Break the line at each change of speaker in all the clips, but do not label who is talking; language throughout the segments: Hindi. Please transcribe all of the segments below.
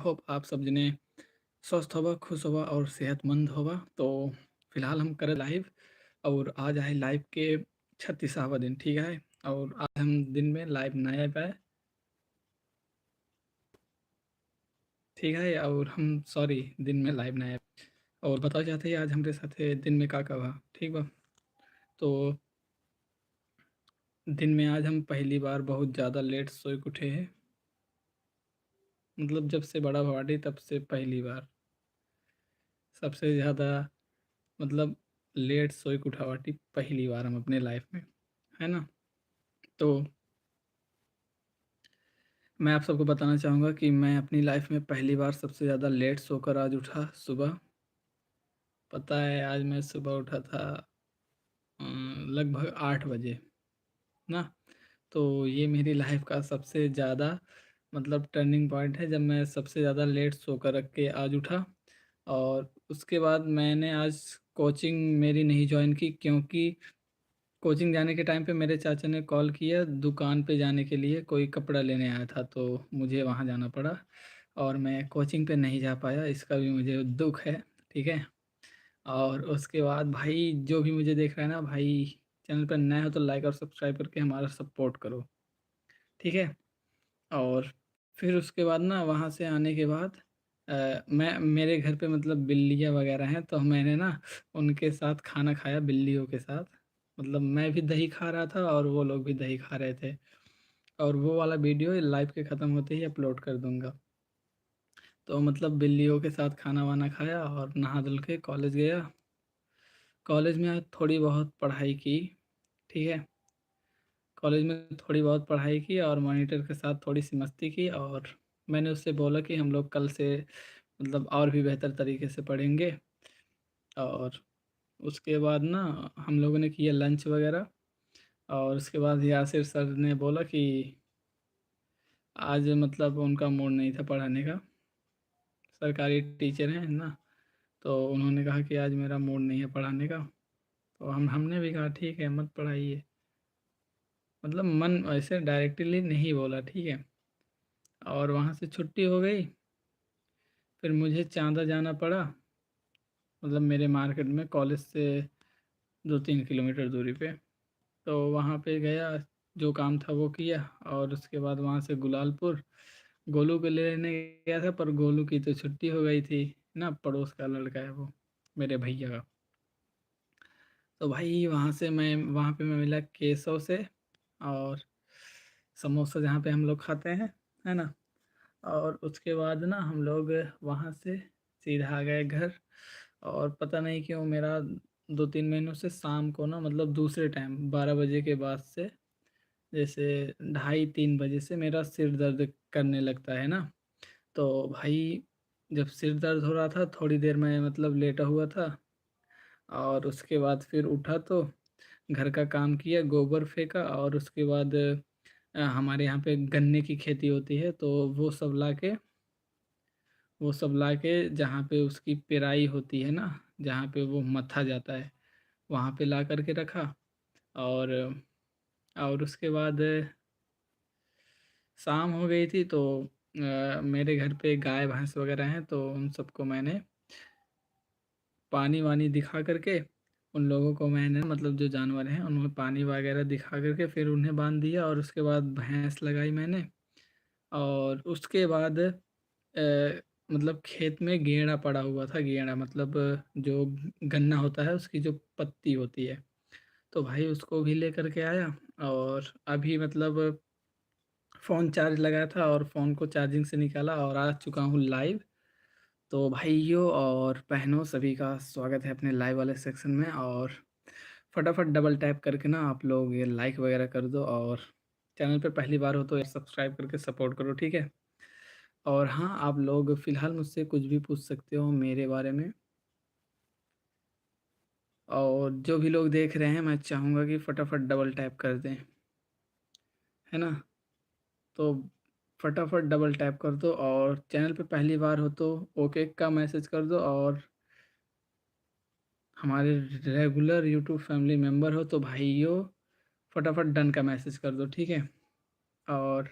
होप आप सब जने स्वस्थ होबा, खुश होबा और सेहतमंद होबा। तो फिलहाल हम करे लाइव और आज है लाइव के 36वां दिन, ठीक है। और आज हम दिन में लाइव ना आ पाए, ठीक है। और हम सॉरी दिन में लाइव ना आए और बताओ चाहते हैं आज हमारे साथ दिन में का बा, ठीक बा। तो दिन में आज हम पहली बार बहुत ज़्यादा लेट सोए के उठे हैं, मतलब जब से बड़ा बाटी तब से पहली बार सबसे ज़्यादा, मतलब लेट सोए के उठा बाटी पहली बार हम अपने लाइफ में, है ना। तो मैं आप सबको बताना चाहूँगा कि मैं अपनी लाइफ में पहली बार सबसे ज़्यादा लेट सोकर आज उठा सुबह। पता है आज मैं सुबह उठा था लगभग 8 बजे ना। तो ये मेरी लाइफ का सबसे ज़्यादा मतलब टर्निंग पॉइंट है जब मैं सबसे ज़्यादा लेट सोकर रख के आज उठा। और उसके बाद मैंने आज कोचिंग मेरी नहीं ज्वाइन की, क्योंकि कोचिंग जाने के टाइम पे मेरे चाचा ने कॉल किया दुकान पे जाने के लिए, कोई कपड़ा लेने आया था तो मुझे वहाँ जाना पड़ा और मैं कोचिंग पे नहीं जा पाया, इसका भी मुझे दुख है, ठीक है। और उसके बाद भाई जो भी मुझे देख रहा है ना भाई, चैनल पर नया हो तो लाइक और सब्सक्राइब करके हमारा सपोर्ट करो, ठीक है। और फिर उसके बाद ना वहाँ से आने के बाद मैं मेरे घर पे मतलब बिल्लियाँ वगैरह हैं, तो मैंने ना उनके साथ खाना खाया बिल्लियों के साथ। मतलब मैं भी दही खा रहा था और वो लोग भी दही खा रहे थे। और वो वाला वीडियो लाइव के ख़त्म होते ही अपलोड कर दूंगा। तो मतलब बिल्लियों के साथ खाना वाना खाया और नहा धुल के कॉलेज गया। कॉलेज में आज थोड़ी बहुत पढ़ाई की, ठीक है। कॉलेज में थोड़ी बहुत पढ़ाई की और मॉनिटर के साथ थोड़ी सी मस्ती की। और मैंने उससे बोला कि हम लोग कल से मतलब और भी बेहतर तरीके से पढ़ेंगे। और उसके बाद ना हम लोगों ने किया लंच वगैरह। और उसके बाद यासिर सर ने बोला कि आज मतलब उनका मूड नहीं था पढ़ाने का, सरकारी टीचर हैं ना। तो उन्होंने कहा कि आज मेरा मूड नहीं है पढ़ाने का। तो हमने भी कहा ठीक है मत पढ़ाइए, मतलब मन ऐसे डायरेक्टली नहीं बोला, ठीक है। और वहाँ से छुट्टी हो गई। फिर मुझे चांदा जाना पड़ा, मतलब मेरे मार्केट में कॉलेज से 2-3 किलोमीटर दूरी पे। तो वहाँ पे गया, जो काम था वो किया। और उसके बाद वहाँ से गुलालपुर गोलू को लेने गया था, पर गोलू की तो छुट्टी हो गई थी ना, पड़ोस का लड़का है वो मेरे भैया का। तो भाई वहाँ पे मैं मिला केशव से और समोसा जहाँ पे हम लोग खाते हैं, है ना। और उसके बाद ना हम लोग वहाँ से सीधा आ गए घर। और पता नहीं क्यों मेरा 2-3 महीनों से शाम को ना, मतलब दूसरे टाइम 12 बजे के बाद से, जैसे 2:30-3 बजे से मेरा सिर दर्द करने लगता है ना। तो भाई जब सिर दर्द हो रहा था थोड़ी देर में मतलब लेटा हुआ था। और उसके बाद फिर उठा तो घर का काम किया, गोबर फेंका। और उसके बाद हमारे यहाँ पे गन्ने की खेती होती है, तो वो सब ला के जहाँ पे उसकी पेराई होती है ना, जहाँ पे वो मत्था जाता है, वहाँ पे ला करके रखा। और उसके बाद शाम हो गई थी। तो मेरे घर पे गाय भैंस वगैरह हैं, तो उन सबको मैंने पानी वानी दिखा करके, उन लोगों को मैंने मतलब जो जानवर हैं उनमें पानी वगैरह दिखा करके फिर उन्हें बांध दिया। और उसके बाद भैंस लगाई मैंने। और उसके बाद मतलब खेत में गेड़ा पड़ा हुआ था, गेड़ा मतलब जो गन्ना होता है उसकी जो पत्ती होती है, तो भाई उसको भी ले करके आया। और अभी मतलब फ़ोन चार्ज लगाया था और फ़ोन को चार्जिंग से निकाला और आ चुका हूँ लाइव। तो भाइयों और बहनों सभी का स्वागत है अपने लाइव वाले सेक्शन में। और फटाफट डबल टैप करके ना आप लोग ये लाइक वगैरह कर दो। और चैनल पे पहली बार हो तो यार सब्सक्राइब करके सपोर्ट करो, ठीक है। और हाँ, आप लोग फ़िलहाल मुझसे कुछ भी पूछ सकते हो मेरे बारे में। और जो भी लोग देख रहे हैं मैं चाहूँगा कि फटाफट डबल टैप कर दें, है ना। तो फटाफट डबल टैप कर दो। और चैनल पे पहली बार हो तो ओके का मैसेज कर दो। और हमारे रेगुलर यूट्यूब फैमिली मेम्बर हो तो भाइयों फटाफट डन का मैसेज कर दो, ठीक है। और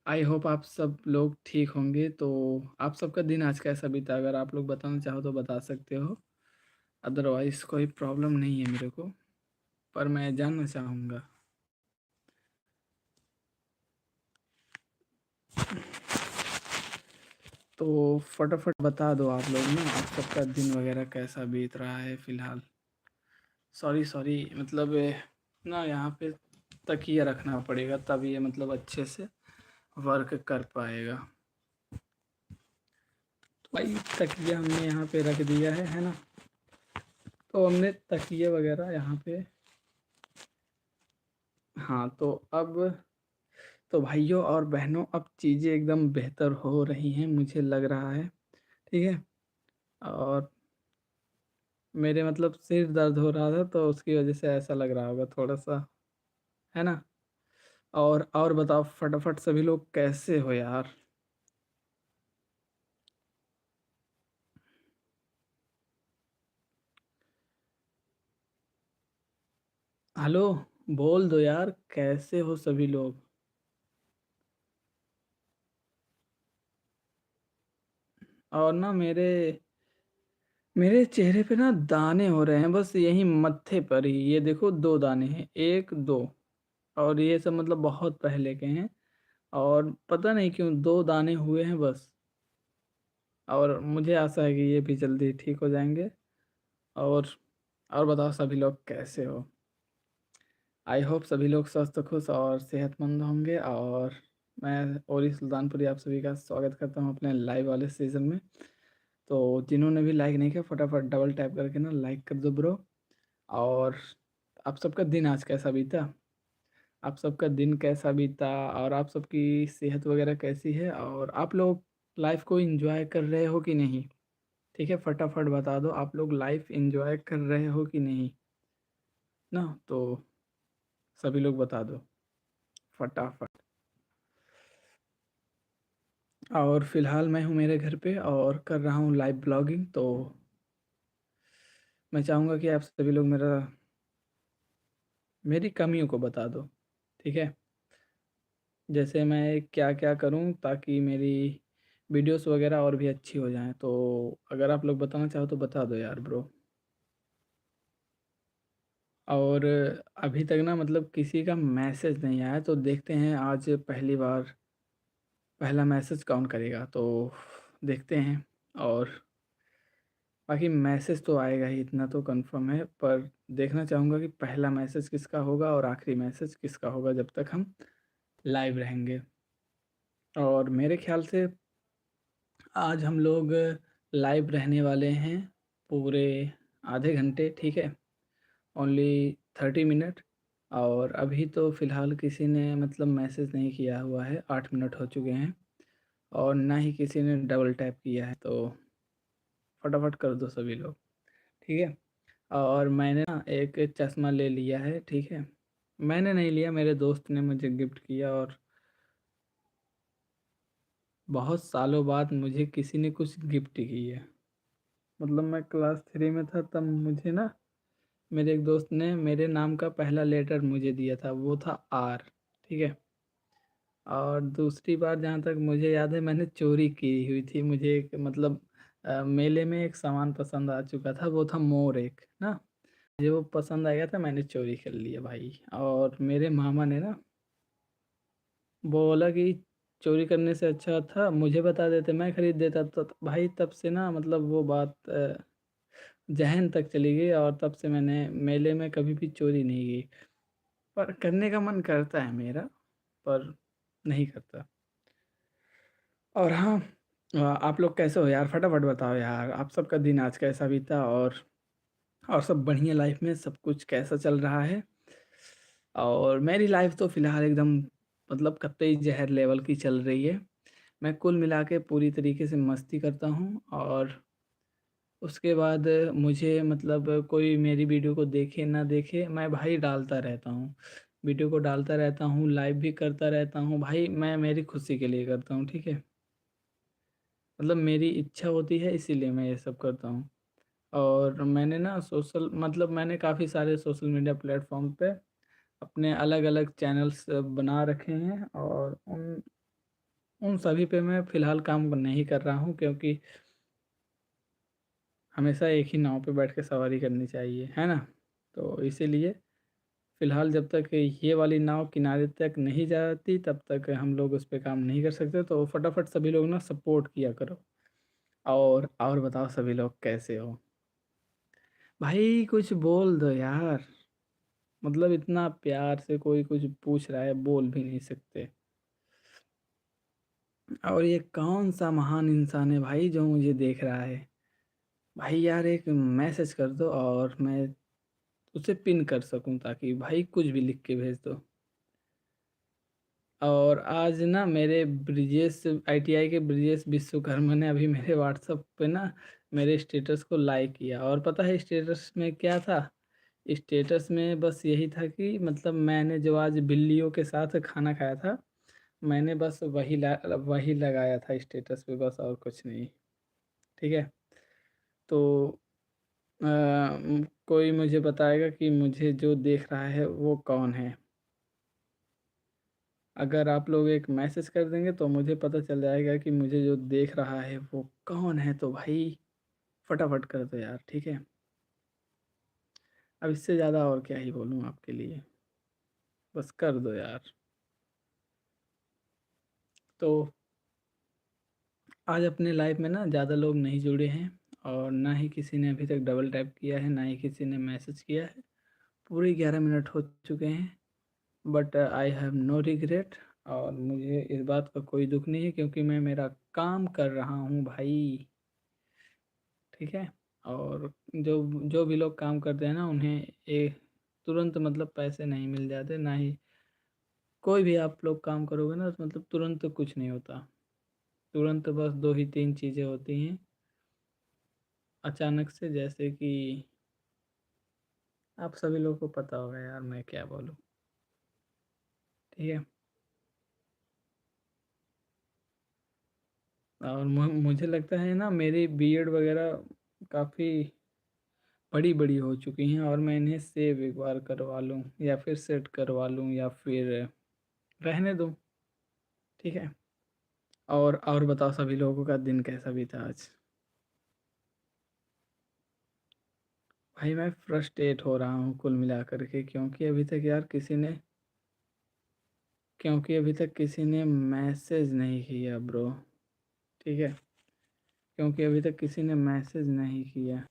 आई होप आप सब लोग ठीक होंगे। तो आप सबका दिन आज कैसा बीता, अगर आप लोग बताना चाहो तो बता सकते हो। अदरवाइज़ कोई प्रॉब्लम नहीं है मेरे को, पर मैं जानना चाहूँगा। तो फटाफट बता दो आप लोग ना, आप सबका दिन वगैरह कैसा बीत रहा है फ़िलहाल। सॉरी सॉरी, मतलब ना यहाँ पे तकिया रखना पड़ेगा, तब ये मतलब अच्छे से वर्क कर पाएगा। तो भाई तकिया हमने यहाँ पे रख दिया है ना। तो हमने तकिए वगैरह यहाँ पे, हाँ तो अब, तो भाइयों और बहनों, अब चीज़ें एकदम बेहतर हो रही हैं मुझे लग रहा है। ठीक है। और मेरे मतलब सिर दर्द हो रहा था तो उसकी वजह से ऐसा लग रहा होगा थोड़ा सा, है ना। और बताओ फटाफट, सभी लोग कैसे हो यार। हेलो, बोल दो यार, कैसे हो सभी लोग। और ना मेरे चेहरे पे ना दाने हो रहे हैं, बस यही मत्थे पर ही, ये देखो 2 दाने हैं, 1 2। और ये सब मतलब बहुत पहले के हैं, और पता नहीं क्यों 2 दाने हुए हैं बस। और मुझे आशा है कि ये भी जल्दी ठीक हो जाएंगे। और और बताओ सभी लोग कैसे हो। आई होप सभी लोग स्वस्थ खुश और सेहतमंद होंगे। और मैं और सुल्तानपुरी आप सभी का स्वागत करता हूँ अपने लाइव वाले सीज़न में। तो जिन्होंने भी लाइक नहीं किया, फटाफट डबल टैप करके ना लाइक कर दो ब्रो। और आप सबका दिन आज कैसा बीता, आप सबका दिन कैसा बीता, और आप सबकी सेहत वगैरह कैसी है, और आप लोग लाइफ को एंजॉय कर रहे हो कि नहीं। ठीक है, फटाफट बता दो आप लोग लाइफ एंजॉय कर रहे हो कि नहीं ना। तो सभी लोग बता दो फटाफट। और फिलहाल मैं हूँ मेरे घर पे और कर रहा हूँ लाइव ब्लॉगिंग। तो मैं चाहूँगा कि आप सभी लोग मेरी कमियों को बता दो। ठीक है, जैसे मैं क्या क्या करूँ ताकि मेरी वीडियोस वगैरह और भी अच्छी हो जाएं। तो अगर आप लोग बताना चाहो तो बता दो यार ब्रो। और अभी तक ना मतलब किसी का मैसेज नहीं आया, तो देखते हैं आज पहली बार पहला मैसेज कौन करेगा, तो देखते हैं। और बाकी मैसेज तो आएगा ही, इतना तो कंफर्म है, पर देखना चाहूँगा कि पहला मैसेज किसका होगा और आखिरी मैसेज किसका होगा जब तक हम लाइव रहेंगे। और मेरे ख्याल से आज हम लोग लाइव रहने वाले हैं पूरे आधे घंटे। ठीक है, ओनली 30 मिनट। और अभी तो फ़िलहाल किसी ने मतलब मैसेज नहीं किया हुआ है, 8 मिनट हो चुके हैं। और ना ही किसी ने डबल टैप किया है, तो फटाफट कर दो सभी लोग। ठीक है। और मैंने ना एक चश्मा ले लिया है। ठीक है, मैंने नहीं लिया, मेरे दोस्त ने मुझे गिफ्ट किया। और बहुत सालों बाद मुझे किसी ने कुछ गिफ्ट की है। मतलब मैं क्लास 3 में था तब मुझे ना मेरे एक दोस्त ने मेरे नाम का पहला लेटर मुझे दिया था, वो था आर। ठीक है। और दूसरी बार जहाँ तक मुझे याद है, मैंने चोरी की हुई थी। मुझे एक मतलब मेले में एक सामान पसंद आ चुका था, वो था मोर एक ना। मुझे वो पसंद आ गया था, मैंने चोरी कर लिया भाई। और मेरे मामा ने ना बोला कि चोरी करने से अच्छा था मुझे बता देते, मैं खरीद देता। तो भाई तब से ना मतलब वो बात जहन तक चली गई, और तब से मैंने मेले में कभी भी चोरी नहीं की। पर करने का मन करता है मेरा, पर नहीं करता। और हाँ, आप लोग कैसे हो यार, फटाफट बताओ यार, आप सबका दिन आज कैसा बीता। और सब बढ़िया, लाइफ में सब कुछ कैसा चल रहा है। और मेरी लाइफ तो फ़िलहाल एकदम मतलब कतई ज़हर लेवल की चल रही है। मैं कुल मिला के पूरी तरीके से मस्ती करता हूँ। और उसके बाद मुझे मतलब कोई मेरी वीडियो को देखे ना देखे, मैं भाई डालता रहता हूँ, वीडियो को डालता रहता हूँ, लाइव भी करता रहता हूँ भाई। मैं मेरी खुशी के लिए करता हूँ। ठीक है, मतलब मेरी इच्छा होती है इसीलिए मैं ये सब करता हूँ। और मैंने ना सोशल मतलब मैंने काफ़ी सारे सोशल मीडिया प्लेटफॉर्म पे अपने अलग अलग चैनल्स बना रखे हैं। और उन उन सभी पे मैं फ़िलहाल काम नहीं कर रहा हूँ, क्योंकि हमेशा एक ही नाव पे बैठ के सवारी करनी चाहिए, है ना? तो इसीलिए फ़िलहाल जब तक ये वाली नाव किनारे तक नहीं जाती तब तक हम लोग उस पे काम नहीं कर सकते। तो फटाफट सभी लोग ना सपोर्ट किया करो। और बताओ सभी लोग कैसे हो? भाई कुछ बोल दो यार, मतलब इतना प्यार से कोई कुछ पूछ रहा है, बोल भी नहीं सकते। और ये कौन सा महान इंसान है भाई जो मुझे देख रहा है? भाई यार एक मैसेज कर दो और मैं उसे पिन कर सकूं, ताकि भाई कुछ भी लिख के भेज दो। और आज ना मेरे ब्रिजेश, आईटीआई के ब्रिजेश विश्वकर्मा ने अभी मेरे व्हाट्सएप पे ना मेरे स्टेटस को लाइक किया। और पता है स्टेटस में क्या था? स्टेटस में बस यही था कि मतलब मैंने जो आज बिल्लियों के साथ खाना खाया था, मैंने बस वही लगाया था स्टेटस पे, बस और कुछ नहीं। ठीक है। तो कोई मुझे बताएगा कि मुझे जो देख रहा है वो कौन है? अगर आप लोग एक मैसेज कर देंगे तो मुझे पता चल जाएगा कि मुझे जो देख रहा है वो कौन है। तो भाई फटाफट कर दो यार, ठीक है? अब इससे ज़्यादा और क्या ही बोलूँ आपके लिए, बस कर दो यार। तो आज अपने लाइफ में ना ज़्यादा लोग नहीं जुड़े हैं, और ना ही किसी ने अभी तक डबल टैप किया है, ना ही किसी ने मैसेज किया है। पूरे 11 मिनट हो चुके हैं, but I have no regret. और मुझे इस बात का कोई दुख नहीं है, क्योंकि मैं मेरा काम कर रहा हूँ भाई। ठीक है। और जो जो भी लोग काम करते हैं ना, उन्हें एक तुरंत मतलब पैसे नहीं मिल जाते, ना ही कोई भी आप लोग काम करोगे ना तो मतलब तुरंत कुछ नहीं होता। तुरंत बस दो ही तीन चीज़ें होती हैं अचानक से, जैसे कि आप सभी लोगों को पता होगा यार, मैं क्या बोलूँ। ठीक है। और मुझे लगता है ना मेरी बीएड वगैरह काफ़ी बड़ी बड़ी हो चुकी हैं, और मैं इन्हें सेव एक बार करवा लूँ, या फिर सेट करवा लूँ, या फिर रहने दूँ। ठीक है। और बताओ सभी लोगों का दिन कैसा बीता आज? भाई मैं फ्रस्ट्रेट हो रहा हूँ कुल मिलाकर के, क्योंकि अभी तक किसी ने मैसेज नहीं किया ब्रो। ठीक है। क्योंकि अभी तक किसी ने मैसेज नहीं किया।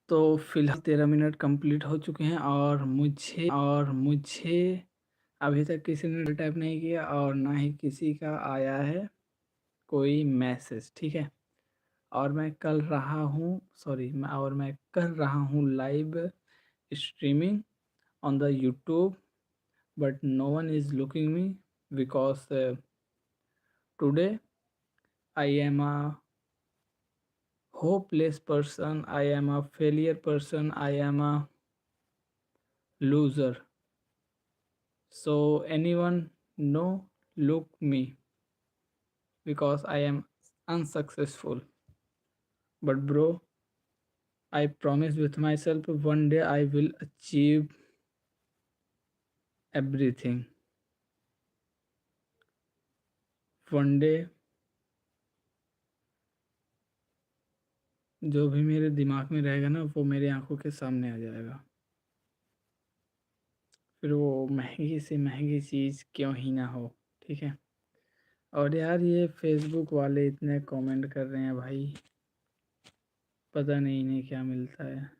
तो फिलहाल 13 मिनट कंप्लीट हो चुके हैं, और मुझे अभी तक किसी ने टाइप नहीं किया, और ना ही किसी का आया है कोई मैसेज। ठीक है। और मैं कर रहा हूँ, और मैं कर रहा हूँ live streaming on the YouTube, but no one is looking me, because today I am a hopeless person, I am a failure person, I am a loser. So anyone no look me, because I am unsuccessful. But bro, I promise with myself one day I will achieve everything. One day जो भी मेरे दिमाग में रहेगा ना वो मेरे आंखों के सामने आ जाएगा। फिर वो महंगी से महंगी चीज़ क्यों ही ना हो। ठीक है। और यार ये फेसबुक वाले इतने कमेंट कर रहे हैं भाई, पता नहीं इन्हें क्या मिलता है।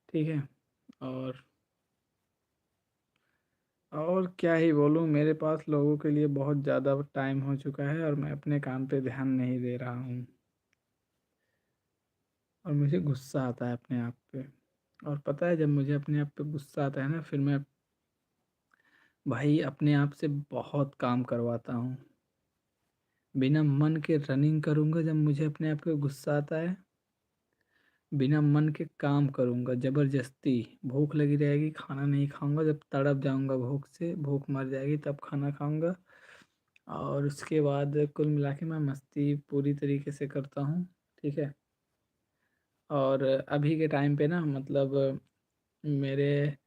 ठीक है। और और क्या ही बोलूँ, मेरे पास लोगों के लिए बहुत ज़्यादा टाइम हो चुका है, और मैं अपने काम पे ध्यान नहीं दे रहा हूँ। और मुझे गुस्सा आता है अपने आप पे। और पता है जब मुझे अपने आप पे गुस्सा आता है ना, फिर मैं भाई अपने आप से बहुत काम करवाता हूँ। बिना मन के रनिंग करूँगा जब मुझे अपने आप पे गुस्सा आता है। बिना मन के काम करूँगा ज़बरदस्ती। भूख लगी रहेगी खाना नहीं खाऊँगा, जब तड़प जाऊँगा भूख से, भूख मर जाएगी तब खाना खाऊँगा। और उसके बाद कुल मिला के मैं मस्ती पूरी तरीके से करता हूँ। ठीक है। और अभी के टाइम पे ना मतलब मेरे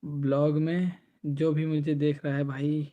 ब्लॉग में जो भी मुझे देख रहा है भाई,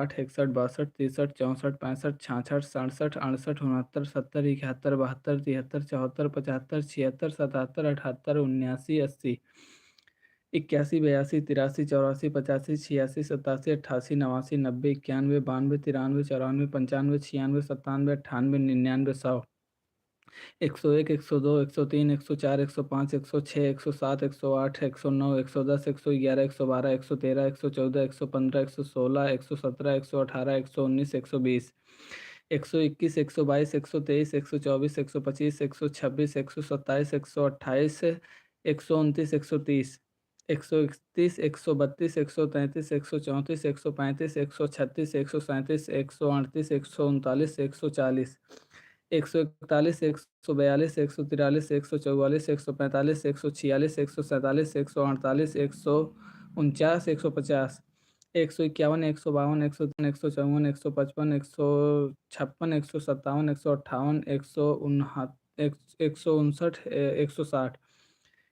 60, 61, 62, 63, 64, 65, 66, 67, 68, 69, 70, 71, 72, 73, 74, 75, 76, 77, 78, 79, 80, 81, 82, 83, 84, 85, 86, 87, 88, 89, 90, 91, 92, 93, 94, 95, 96, 97, 98, 99, 100, 101, 102, 103, 104, 105, 106, 107, 108, 109, 110, 111, 112, 113, 114, 115, 116, 117, 118, 119, 120, 121, 122, 123, 124, 125, 126, 127, 128, 129, 130, 131, 132, 133, 134, 135, 136, 137, 138, 139, 140, 141, 142, 143, 144, 145, 146, 147, 148, 149, 150, 151, 152, 153, 154, 155, 156, 157, 158, 159,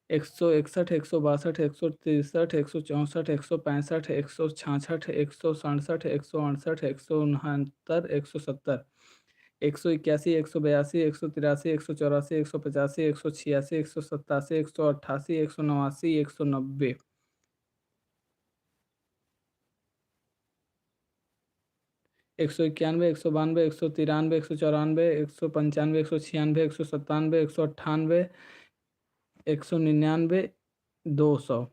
160, 161, 162, 163, 164, 165, 166, 167, 168, 169, 170, 181, 182, 183, 184, 185, 186, 187, 188, 189, 190, 191, 192, 193, 194, 195, 196, 197, 198, 199, 200,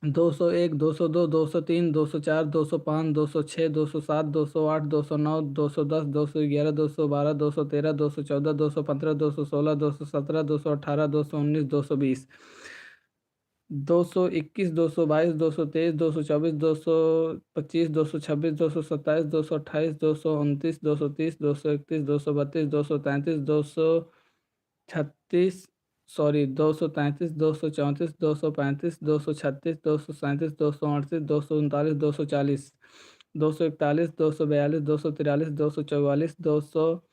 201, 202, 203, 204, 205, 206, 207, 208, 209, 210, 211, 212, 213, 214, 215, 216, 217, 218, 219, 220, 221, 222, 223, 224, 225, 226, 227, 228, 229, 230, 231, 232, 233, 236, सॉरी, 233, 234, 235, 236, 237, 238, 239, 240, 241, 242, 243, 244, 245,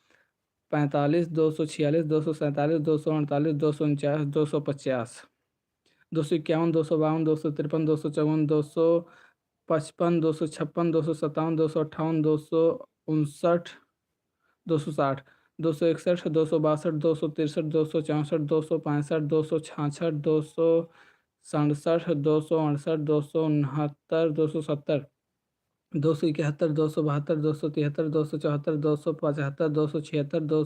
246, 247, 248, 249, 250, 251, 252, 253, 254, 255, 255, 256, 257, 258, 259, 260, 261, 262, 263, 264, 265, 266, 267, 268, 269, 270, 271, 273, 274, 275, 276, 277, 278, 279,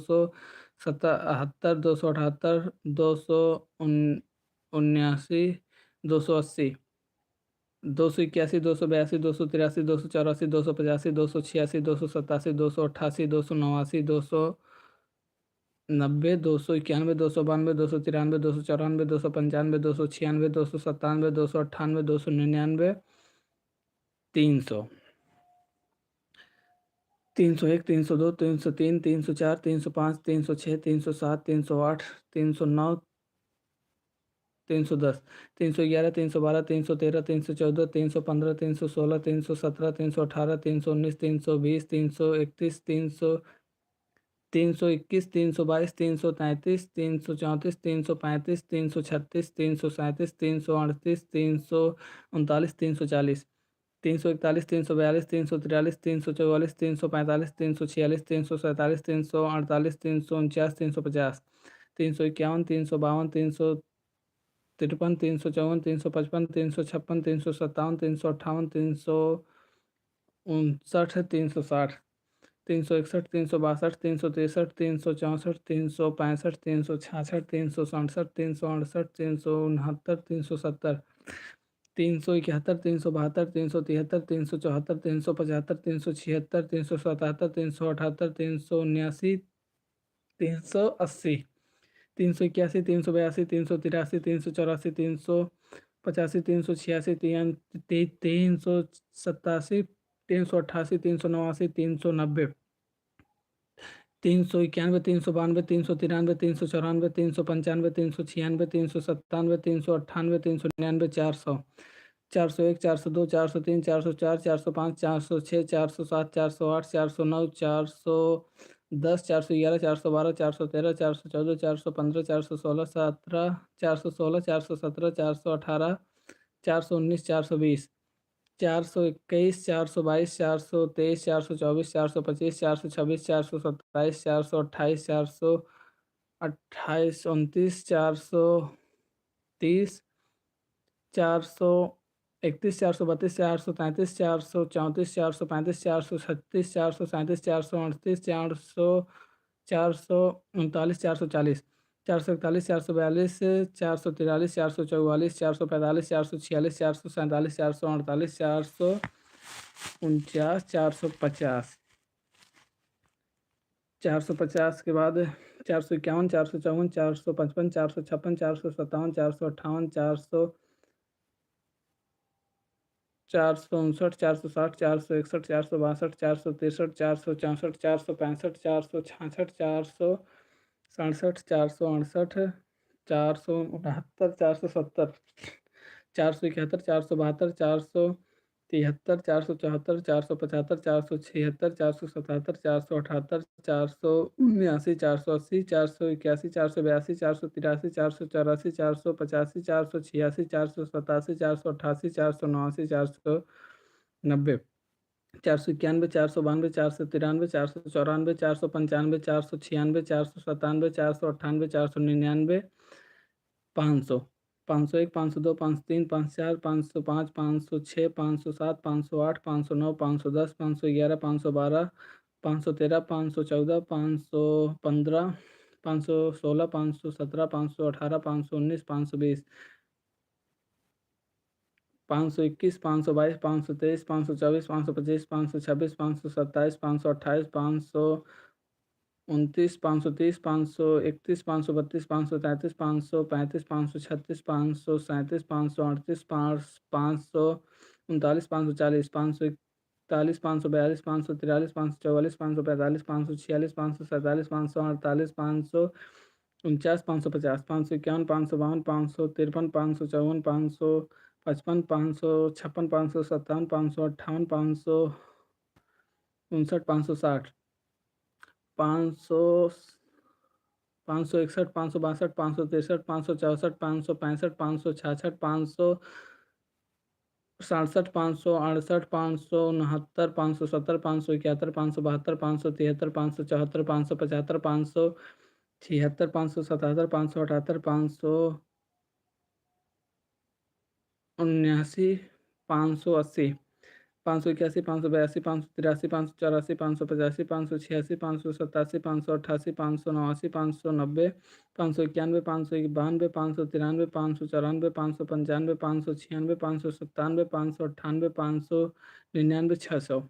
280, 281, 282, 283, 284, 285, 286, 287, 288, 289, 290, 291, 292, 293, 294, 295, 296, 297, 298, 299, 300, 301, 302, 303, 304, 305, 306, 307, 308, 309, 310, 311, 312, 313, 314, 315, 316, 317, 318, 319, 320, 331, 321, 322, 333, 334, 335, 336, 337, 338, 339, 340, 341, 342, 343, 344, 345, 346, 347, 348, 349, 350, 351, 352, 353, 354, 355, 356, 357, 358, 359, 360, 361, 362, 363, 364, 365, 366, 367, 368, 369, 370, 371, 372, 373, 374, 375, 376, 377, 378, 379, 380, 381, 382, 383, 384, 385, 386, 387, 388, 389, 390, 391, 392, 393, 394, 395, 396, 397, 398, 399, 400, 401, 402, 403, 404, 405, 406, 407, 408, 409, 410, 411, 412, 413, 414, 415, 416, 17, 416, 417, 418, 419, 420, 421, 422, 423, 424, 425, 426, 427, 428, 428, 29, 430, 431, 432, 433, 434, 435, 436, 437, 438, 439, 440, 441, 442, 443, 444, 445, 446, 447, 448, 449, 450, 450 के बाद 451, 454, 455, 456, 457, 458, 459, 460, 461, 462, 463, 464, 465, 466, 467, 468, 469, 470, 471, 472, 473, 474, 475, 476, 477, 478, 479, 480, 481, 482, 483, 484, 485, 486, 487, 488, 489, 490, 491, 492, 493, 494, 495, 496, 497, 498, 499, 500, 501, 502, 503, 504, 505, 506, 507, 508, 509, 510, 511, 512, 513, 514, 515, 516, 517, 518, 519, 520, 521, 522, 523, 524, 525, 526, 527, 528, 529, 530, 531, 532, 533, 535, 536, 537, 538, 539, 540, 541, 542, 543, 544, 545, 546, 547, 548, 549, 550, 551, 552, 553, 554, 555, 556, 557, 558, 559, 560, 500, 561, 562, 563, 564, 565, 566, 567, 67, 568, 569, 570, 571, 572, 573, 574, 575, 576, 577, 578, 579, 580, 581, 582, 583, 584, 585, 586, 587, 588, 589, 590, 591, 592, 593, 594, 595, 596, 597, 598, 599, 600,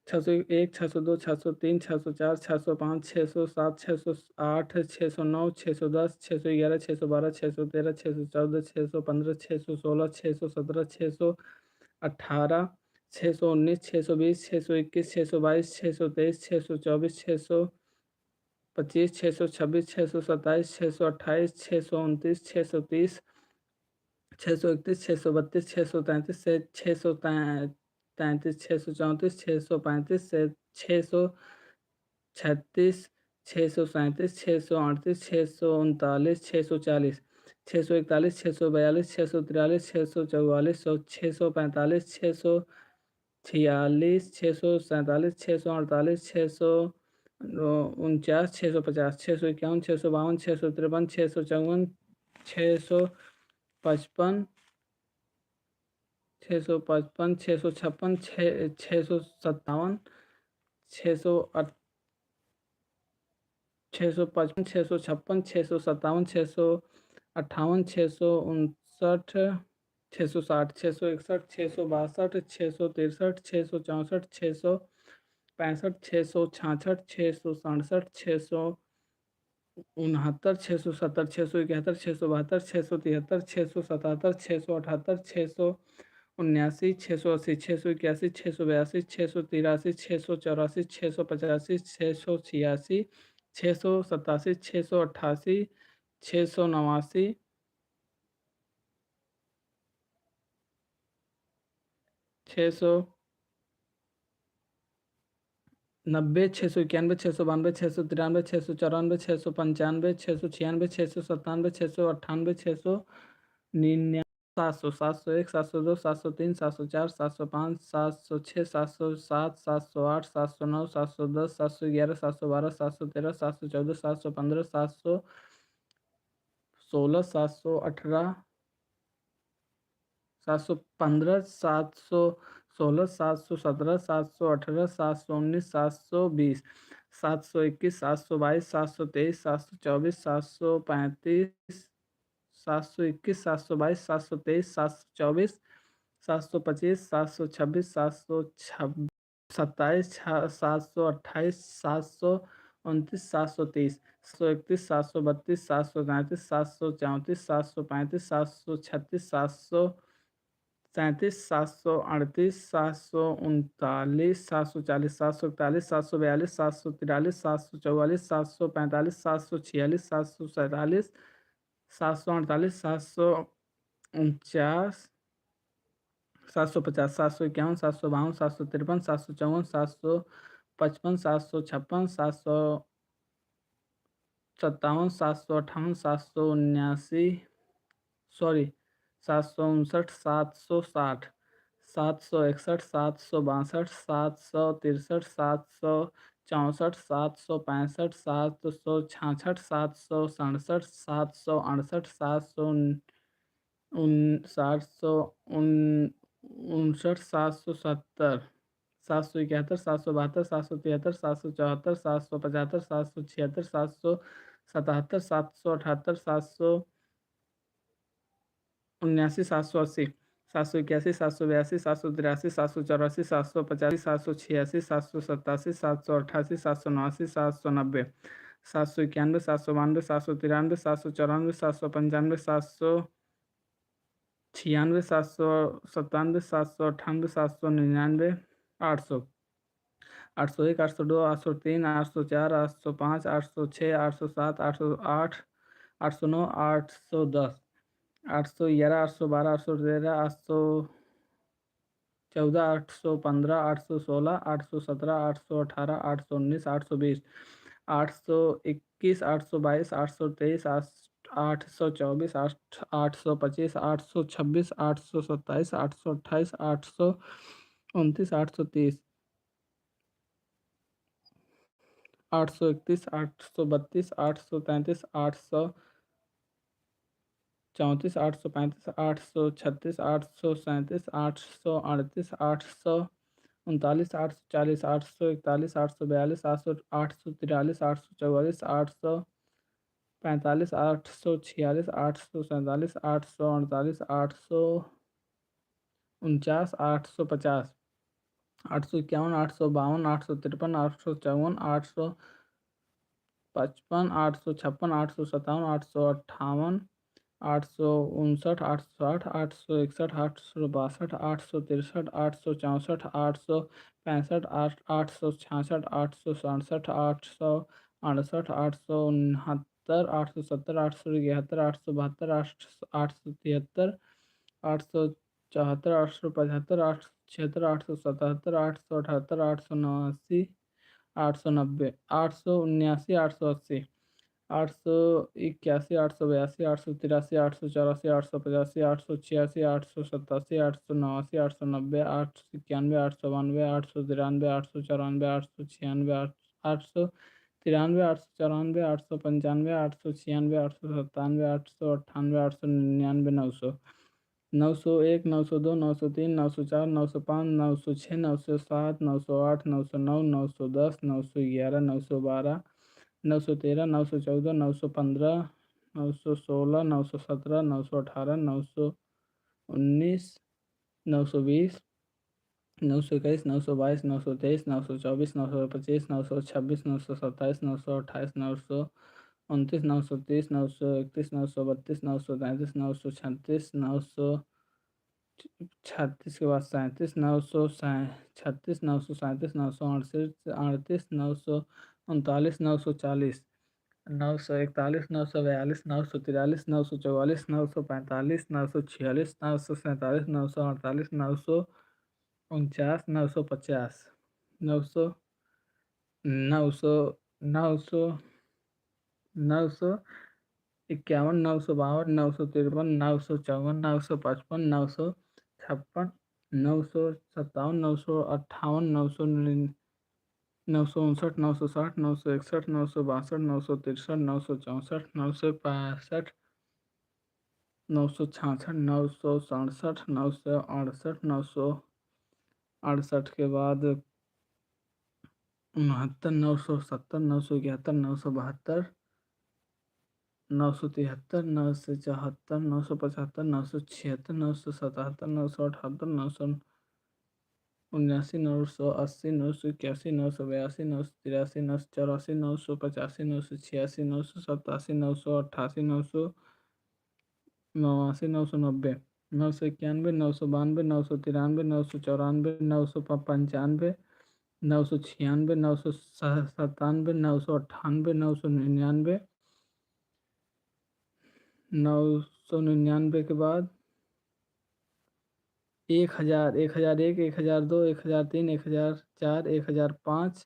601, 602, 603, 604, 605, 607, 608, 609, 610, 611, 612, 613, 614, 615, 616, 617, 618, 619, 620, 621, 622, 623, 624, 625, 626, 627, 628, 629, 630, 631, 632, 633, 633, 634, 635, 636, 637, 638, 639, 640, 641, 642, 643, 644, 645, 646, 647, 648, 649, 650, 651, 652, 653, 654, 655, 655, 656, 657, 655, 656, 657, 658, 659, 660, 661, 662, 663, 664, 665, 666, 667, 669, 670, 671, 672, 673, 677, 678, 679, 680, 681, 682, 683, 684, 685, 686, 687, 688, 689, 690, 691, 692, 693, 694, 695, 696, 697, 698, 699, 700, 701, 702, 703, 704, 705, 706, 707, 708, 709, 710, 711, 712, 713, 714, 715, 716, 718, 715, 716, 717, 718, 719, 720, 721, 722, 723, 724, 735, 721, 722, 723, 724, 725, 726, 727, 728, 729, 730, 731, 732, 733, 734, 735, 736, 737, 738, 739, 740, 741, 742, 743, 744, 745, 746, 747, 748, 749, 750, 751, 752, 753, 754, 755, 756, 757, 758, 759, सॉरी 759, 760, 761, 762, 763, 764, 765, 766, 767, 768, 769, 770, 771, 772, 773, 774, 775, 776, 777, 778, 779, 780, 781, 782, 783, 784, 785, 786, 787, 788, 789, 790, 791, 792, 793, 794, 795, 796, 797, 798, 799, 800, 801, 802, 803, 804, 805, 806, 807, 808, 809, 810, 811, 812, 813, 814, 815, 816, 817, 818, 819, 820, 821, 822, 823, 824, 825, 826, 827, 828, 829, 830, 831, 832, 833, 834, 835, 836, 837, 838, 839, 840, 841, 842, 843, 844, 845, 846, 847, 848, 849, 850, 851, 852, 853, 854, 855, 856, 857, 858, 859, 860, 861, 862, 863, 864, 865, 866, 867, 868, 869, 870, 871, 872, 873, 874, 875, 876, 877, 878, 879, 890, 879, 880, 881, 882, 883, 884, 885, 886, 887, 889, 890, 891, 892, 893, 894, 896, 893, 894, 895, 896, 897, 898, 899, 900, 901, 902, 903, 904, 905, 906, 907, 908, 909, 910, 911, 912, 913, 914, 915, 916, 917, 918, 919, 920, 921, 922, 923, 924, 925, 926, 927, 928, 929, 930, 931, 932, 933, 936, 936 के बाद 37, 936, 937, 938, 38, 939, 940, 941, 942, 943, 944, 945, 946, 947, 948, 949, 950, 900, 900, 900, 951, 952, 953, 954, 955, 956, 957, 958, 959, 960, 961, 962, 963, 964, 965, 966, 967, 968, 968 के बाद 69, 970, 971, 972, 973, 974, 975, 976, 977, 978, 979, 980, 981, 982, 983, 984, 985, 986, 987, 988, 989, 990, 991, 992, 993, 994, 995, 996, 997, 998, 999, 999 के बाद 1000, 1001, 1002, 1003, 1004, 1005,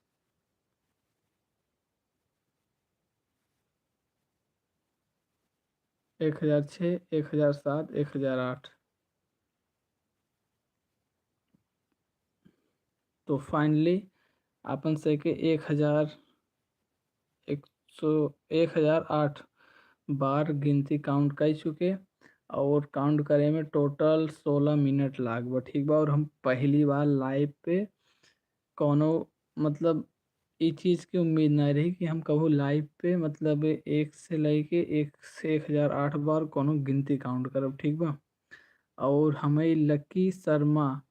1006, 1007, 1008। तो फाइनली अपन से के 1008 बार गिनती काउंट कर चुके और काउंट करे में टोटल 16 मिनट लाग बा, ठीक बा। और हम पहली बार लाइव पे कोनो मतलब इस चीज़ की उम्मीद ना रही कि हम कबो लाइव पे मतलब एक से लेके 1008 बार कोनो गिनती काउंट करब, ठीक बा। और हमें लकी शर्मा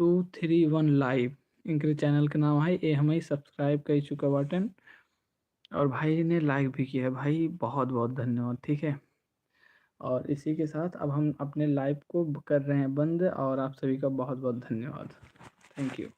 231 लाइव इनके चैनल का नाम है, ये हमें सब्सक्राइब कर चुका बटन और भाई ने लाइक भी किया है, भाई बहुत बहुत धन्यवाद, ठीक है। और इसी के साथ अब हम अपने लाइव को कर रहे हैं बंद और आप सभी का बहुत बहुत धन्यवाद। Thank you.